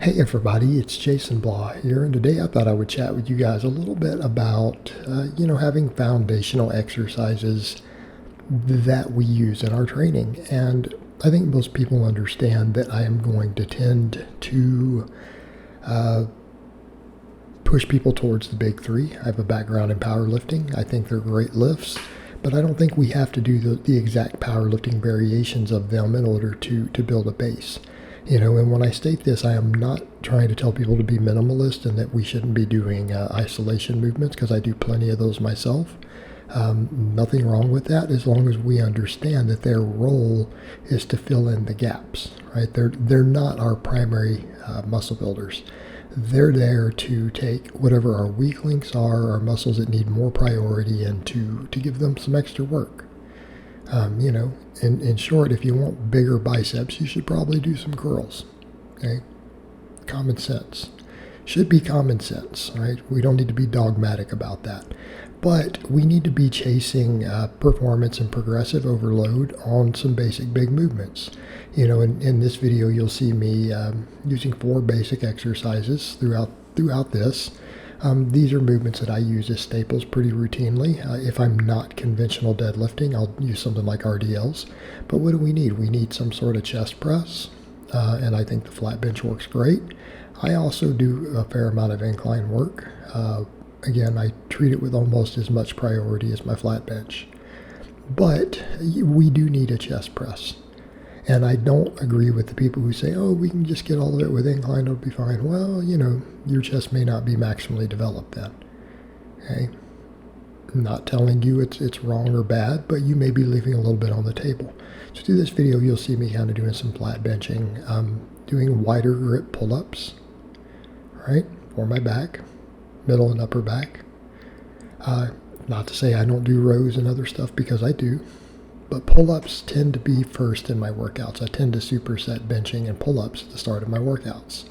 Hey everybody, it's Jason Blaha here, and today I thought I would chat with you guys a little bit about, having foundational exercises that we use in our training. And I think most people understand that I am going to tend to push people towards the big three. I have a background in powerlifting. I think they're great lifts, but I don't think we have to do the exact powerlifting variations of them in order to build a base. And when I state this, I am not trying to tell people to be minimalist and that we shouldn't be doing isolation movements, because I do plenty of those myself. Nothing wrong with that, as long as we understand that their role is to fill in the gaps, right? They're not our primary muscle builders. They're there to take whatever our weak links are, our muscles that need more priority, and to give them some extra work. In short, if you want bigger biceps, you should probably do some curls. Okay? Common sense. Should be common sense, right? We don't need to be dogmatic about that. But we need to be chasing performance and progressive overload on some basic big movements. In this video, you'll see me using 4 basic exercises throughout this. These are movements that I use as staples pretty routinely. If I'm not conventional deadlifting, I'll use something like RDLs. But what do we need? We need some sort of chest press, and I think the flat bench works great. I also do a fair amount of incline work. Again, I treat it with almost as much priority as my flat bench. But we do need a chest press. And I don't agree with the people who say, oh, we can just get all of it with incline, it'll be fine. Well, your chest may not be maximally developed then. Okay? I'm not telling you it's wrong or bad, but you may be leaving a little bit on the table. So through this video, you'll see me kind of doing some flat benching, doing wider grip pull-ups, right, for my back, middle and upper back. Not to say I don't do rows and other stuff, because I do. But pull-ups tend to be first in my workouts. I tend to superset benching and pull-ups at the start of my workouts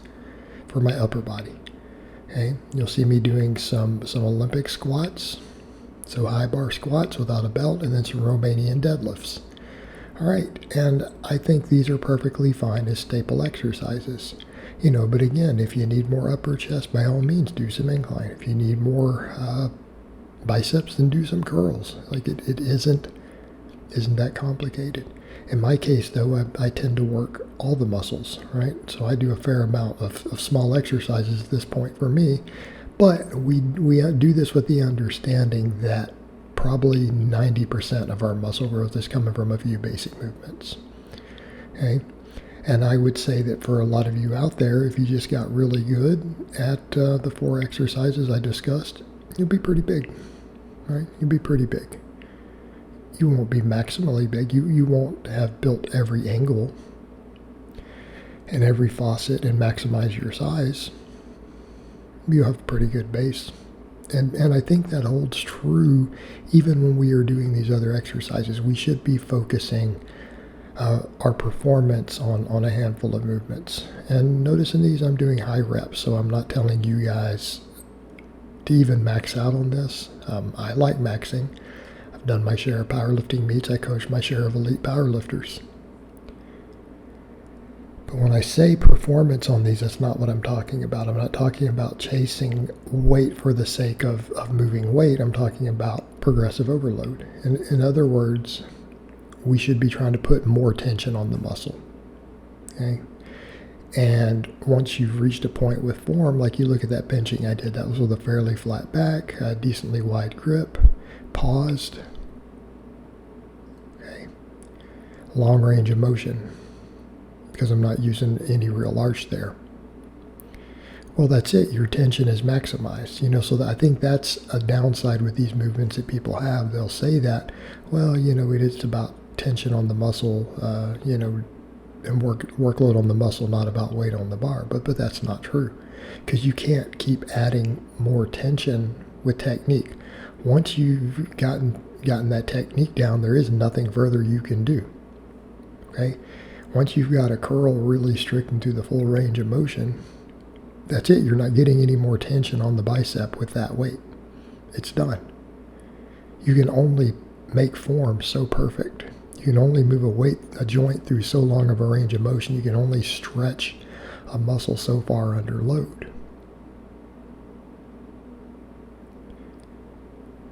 for my upper body. Okay, you'll see me doing some Olympic squats, so high bar squats without a belt, and then some Romanian deadlifts. All right, and I think these are perfectly fine as staple exercises. But again, if you need more upper chest, by all means, do some incline. If you need more biceps, then do some curls. Like it isn't that complicated. In my case, though, I tend to work all the muscles, right? So I do a fair amount of small exercises at this point for me, but we do this with the understanding that probably 90% of our muscle growth is coming from a few basic movements. Okay? And I would say that for a lot of you out there, if you just got really good at the 4 exercises I discussed, you'll be pretty big, right? You'll be pretty big. You won't be maximally big. You won't have built every angle and every faucet and maximize your size. You have a pretty good base. And I think that holds true even when we are doing these other exercises. We should be focusing our performance on a handful of movements. And notice in these I'm doing high reps, so I'm not telling you guys to even max out on this. I like maxing. I've done my share of powerlifting meets. I coach my share of elite powerlifters. But when I say performance on these, that's not what I'm talking about. I'm not talking about chasing weight for the sake of moving weight. I'm talking about progressive overload. In other words, we should be trying to put more tension on the muscle. Okay? And once you've reached a point with form, like you look at that benching I did, that was with a fairly flat back, a decently wide grip, paused. Okay. Long range of motion, because I'm not using any real arch there. Well, that's it. Your tension is maximized. So I think that's a downside with these movements that people have. They'll say that, well, it is about tension on the muscle, and workload on the muscle, not about weight on the bar. But that's not true, because you can't keep adding more tension with technique. Once you've gotten that technique down, there is nothing further you can do. Okay? Once you've got a curl really strict into the full range of motion, that's it. You're not getting any more tension on the bicep with that weight. It's done. You can only make form so perfect. You can only move a joint through so long of a range of motion. You can only stretch a muscle so far under load.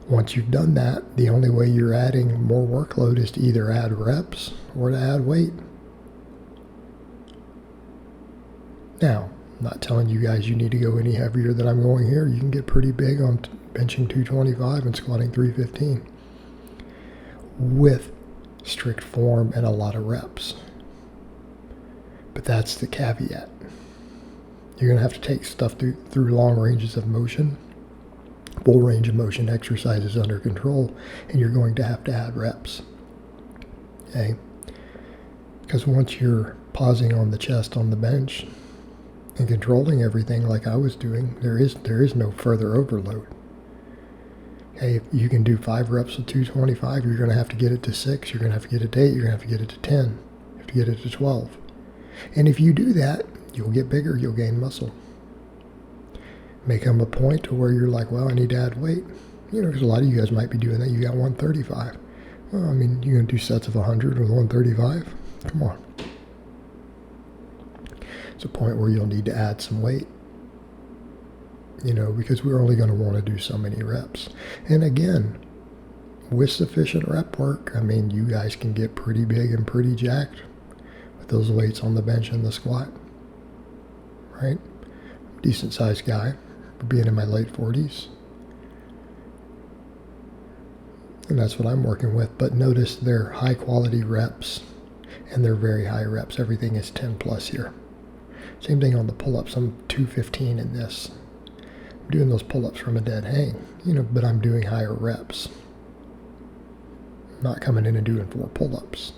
Once you've done that, the only way you're adding more workload is to either add reps or to add weight. Now, I'm not telling you guys you need to go any heavier than I'm going here. You can get pretty big on benching 225 and squatting 315 with strict form and a lot of reps. But that's the caveat. You're going to have to take stuff through long ranges of motion, full range of motion exercises under control, and you're going to have to add reps. Okay? Because once you're pausing on the chest on the bench and controlling everything like I was doing, there is no further overload. Okay, if you can do 5 reps with 225, you're going to have to get it to 6, you're going to have to get it to 8, you're going to have to get it to 10, you have to get it to 12. And if you do that, you'll get bigger, you'll gain muscle. May come a point to where you're like, well, I need to add weight. You know, because a lot of you guys might be doing that. You got 135. Well, I mean, you're going to do sets of 100 with 135? Come on. It's a point where you'll need to add some weight. You know, because we're only going to want to do so many reps. And again, with sufficient rep work, I mean, you guys can get pretty big and pretty jacked with those weights on the bench and the squat. Right? Decent sized guy, for being in my late 40s. And that's what I'm working with. But notice they're high quality reps and they're very high reps. Everything is 10 plus here. Same thing on the pull-ups. I'm 215 in this. I'm doing those pull-ups from a dead hang, you know, but I'm doing higher reps. I'm not coming in and doing 4 pull-ups.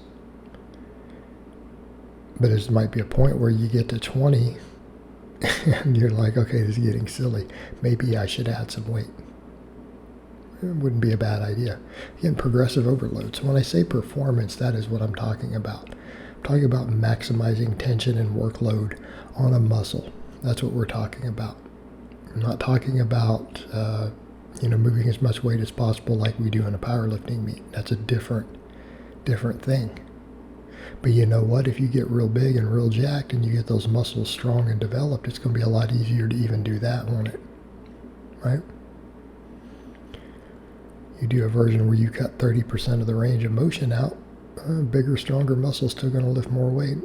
But there might be a point where you get to 20 and you're like, okay, this is getting silly. Maybe I should add some weight. It wouldn't be a bad idea. Again, progressive overload. So when I say performance, that is what I'm talking about. I'm talking about maximizing tension and workload on a muscle. That's what we're talking about. I'm not talking about, moving as much weight as possible like we do in a powerlifting meet. That's a different thing. But you know what? If you get real big and real jacked and you get those muscles strong and developed, it's going to be a lot easier to even do that, won't it? Right? You do a version where you cut 30% of the range of motion out, bigger, stronger muscles still going to lift more weight.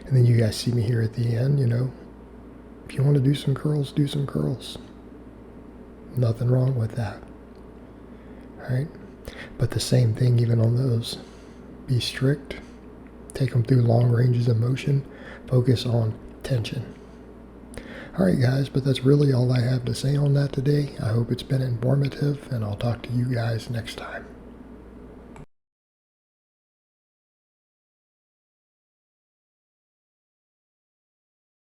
And then you guys see me here at the end, you know, if you want to do some curls, do some curls. Nothing wrong with that. All right? But the same thing even on those. Be strict, take them through long ranges of motion, focus on tension. All right, guys, but that's really all I have to say on that today. I hope it's been informative, and I'll talk to you guys next time.